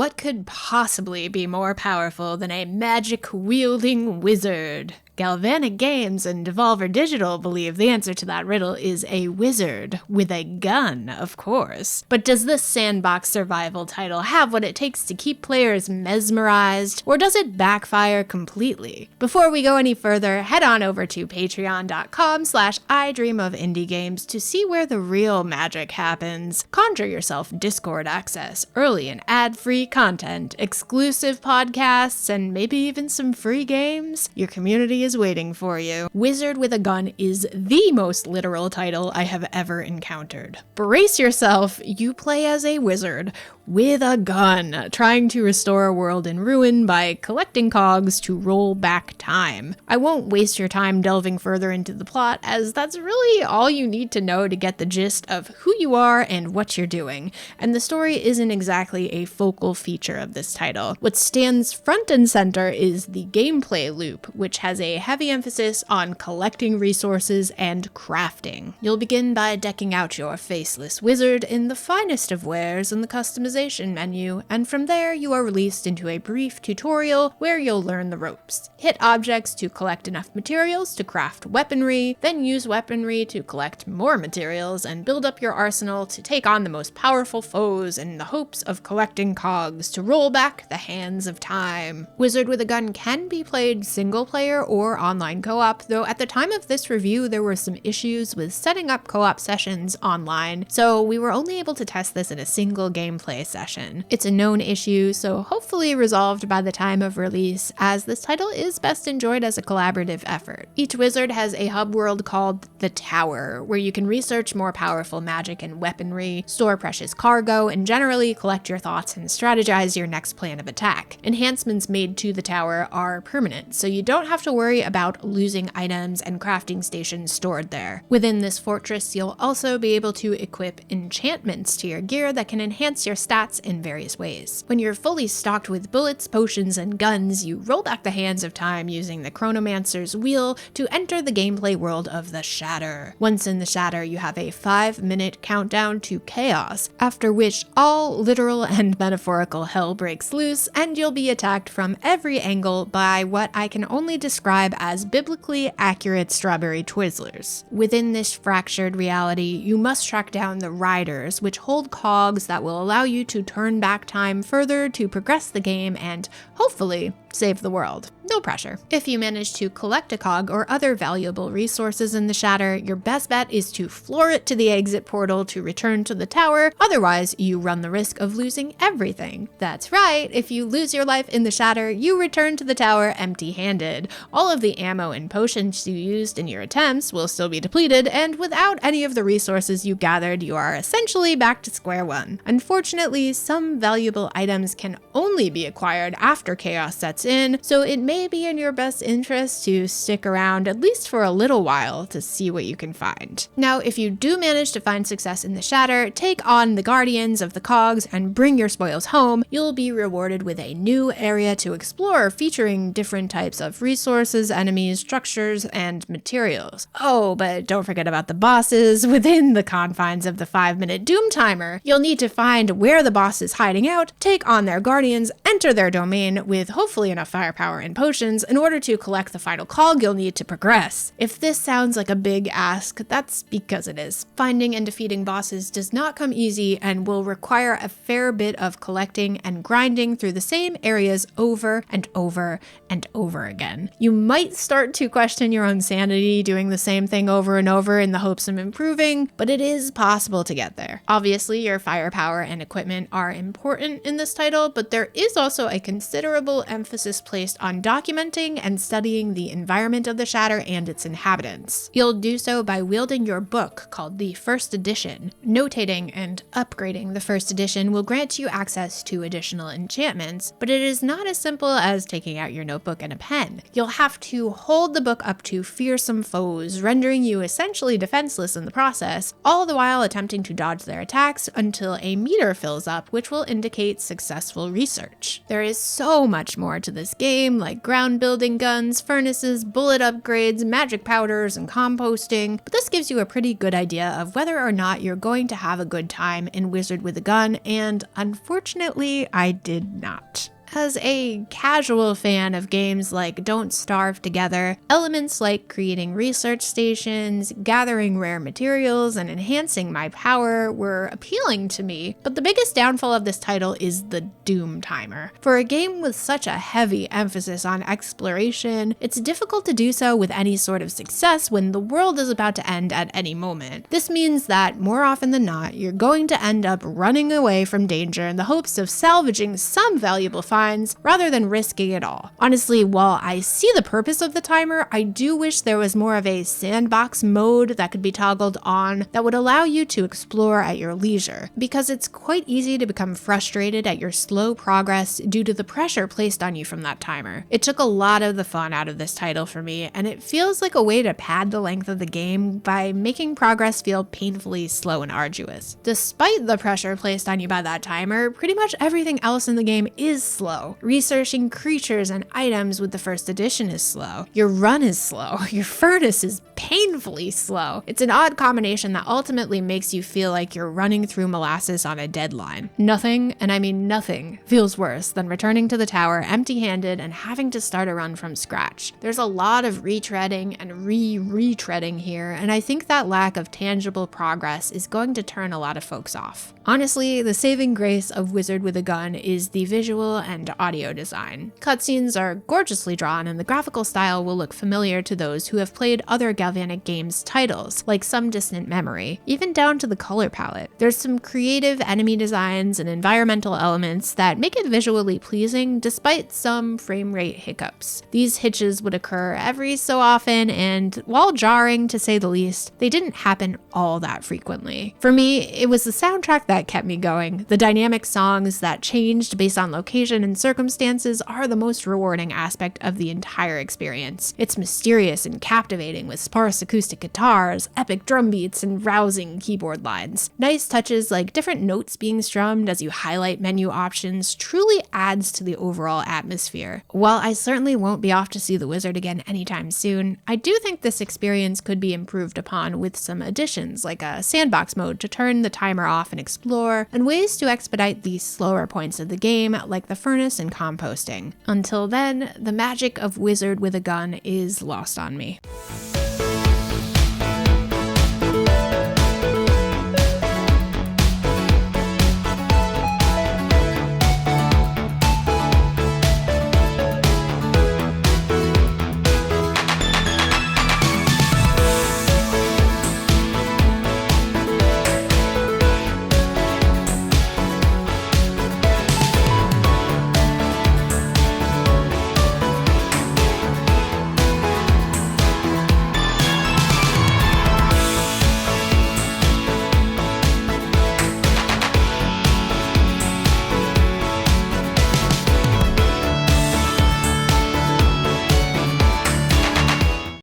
What could possibly be more powerful than a magic-wielding wizard? Galvanic Games and Devolver Digital believe the answer to that riddle is a wizard with a gun, of course. But does this sandbox survival title have what it takes to keep players mesmerized, or does it backfire completely? Before we go any further, head on over to patreon.com/idreamofindiegames to see where the real magic happens. Conjure yourself Discord access, early and ad-free content, exclusive podcasts, and maybe even some free games. Your community is waiting for you. Wizard with a Gun is the most literal title I have ever encountered. Brace yourself, you play as a wizard with a gun, trying to restore a world in ruin by collecting cogs to roll back time. I won't waste your time delving further into the plot, as that's really all you need to know to get the gist of who you are and what you're doing, and the story isn't exactly a focal feature of this title. What stands front and center is the gameplay loop, which has a heavy emphasis on collecting resources and crafting. You'll begin by decking out your faceless wizard in the finest of wares in the customization menu, and from there you are released into a brief tutorial where you'll learn the ropes. Hit objects to collect enough materials to craft weaponry, then use weaponry to collect more materials and build up your arsenal to take on the most powerful foes in the hopes of collecting cogs to roll back the hands of time. Wizard with a Gun can be played single player or online co-op, though at the time of this review there were some issues with setting up co-op sessions online, so we were only able to test this in a single gameplay session. It's a known issue, so hopefully resolved by the time of release, as this title is best enjoyed as a collaborative effort. Each wizard has a hub world called the Tower, where you can research more powerful magic and weaponry, store precious cargo, and generally collect your thoughts and strategize your next plan of attack. Enhancements made to the tower are permanent, so you don't have to worry about losing items and crafting stations stored there. Within this fortress, you'll also be able to equip enchantments to your gear that can enhance your stats in various ways. When you're fully stocked with bullets, potions, and guns, you roll back the hands of time using the Chronomancer's wheel to enter the gameplay world of the Shatter. Once in the Shatter, you have a 5-minute countdown to chaos, after which all literal and metaphorical hell breaks loose, and you'll be attacked from every angle by what I can only describe as biblically accurate strawberry Twizzlers. Within this fractured reality, you must track down the Riders, which hold cogs that will allow you to turn back time further to progress the game and, hopefully, save the world. No pressure. If you manage to collect a cog or other valuable resources in the Shatter, your best bet is to floor it to the exit portal to return to the tower, otherwise you run the risk of losing everything. That's right, if you lose your life in the Shatter, you return to the tower empty-handed. All of the ammo and potions you used in your attempts will still be depleted, and without any of the resources you gathered, you are essentially back to square one. Unfortunately, some valuable items can only be acquired after chaos sets in, so it may be in your best interest to stick around at least for a little while to see what you can find. Now, if you do manage to find success in the Shatter, take on the Guardians of the Cogs and bring your spoils home, you'll be rewarded with a new area to explore featuring different types of resources, enemies, structures, and materials. Oh, but don't forget about the bosses within the confines of the 5-minute Doom timer. You'll need to find where the boss is hiding out, take on their guardians, enter their domain with hopefully enough firepower and potions in order to collect the final cog you'll need to progress. If this sounds like a big ask, that's because it is. Finding and defeating bosses does not come easy and will require a fair bit of collecting and grinding through the same areas over and over and over again. You might start to question your own sanity doing the same thing over and over in the hopes of improving, but it is possible to get there. Obviously, your firepower and equipment are important in this title, but there is also a considerable emphasis placed on documenting and studying the environment of the Shatter and its inhabitants. You'll do so by wielding your book called the First Edition. Notating and upgrading the First Edition will grant you access to additional enchantments, but it is not as simple as taking out your notebook and a pen. You'll have to hold the book up to fearsome foes, rendering you essentially defenseless in the process, all the while attempting to dodge their attacks until a meter fills up, which will indicate successful research. much. There is so much more to this game, like ground building guns, furnaces, bullet upgrades, magic powders, and composting, but this gives you a pretty good idea of whether or not you're going to have a good time in Wizard with a Gun, and unfortunately, I did not. As a casual fan of games like Don't Starve Together, elements like creating research stations, gathering rare materials, and enhancing my power were appealing to me, but the biggest downfall of this title is the Doom timer. For a game with such a heavy emphasis on exploration, it's difficult to do so with any sort of success when the world is about to end at any moment. This means that, more often than not, you're going to end up running away from danger in the hopes of salvaging some valuable finds rather than risking it all. Honestly, while I see the purpose of the timer, I do wish there was more of a sandbox mode that could be toggled on that would allow you to explore at your leisure, because it's quite easy to become frustrated at your slow progress due to the pressure placed on you from that timer. It took a lot of the fun out of this title for me, and it feels like a way to pad the length of the game by making progress feel painfully slow and arduous. Despite the pressure placed on you by that timer, pretty much everything else in the game is slow. Researching creatures and items with the first edition is slow. Your run is slow. Your furnace is painfully slow. It's an odd combination that ultimately makes you feel like you're running through molasses on a deadline. Nothing, and I mean nothing, feels worse than returning to the tower empty-handed and having to start a run from scratch. There's a lot of retreading and retreading here, and I think that lack of tangible progress is going to turn a lot of folks off. Honestly, the saving grace of Wizard with a Gun is the visual and audio design. Cutscenes are gorgeously drawn, and the graphical style will look familiar to those who have played other Galvanic Games titles, like Some Distant Memory, even down to the color palette. There's some creative enemy designs and environmental elements that make it visually pleasing despite some frame rate hiccups. These hitches would occur every so often, and while jarring to say the least, they didn't happen all that frequently. For me, it was the soundtrack that kept me going. The dynamic songs that changed based on location and circumstances are the most rewarding aspect of the entire experience. It's mysterious and captivating with sparse acoustic guitars, epic drum beats, and rousing keyboard lines. Nice touches like different notes being strummed as you highlight menu options truly adds to the overall atmosphere. While I certainly won't be off to see the Wizard again anytime soon, I do think this experience could be improved upon with some additions like a sandbox mode to turn the timer off and explore, and ways to expedite the slower points of the game like the furnace and composting. Until then, the magic of Wizard with a Gun is lost on me.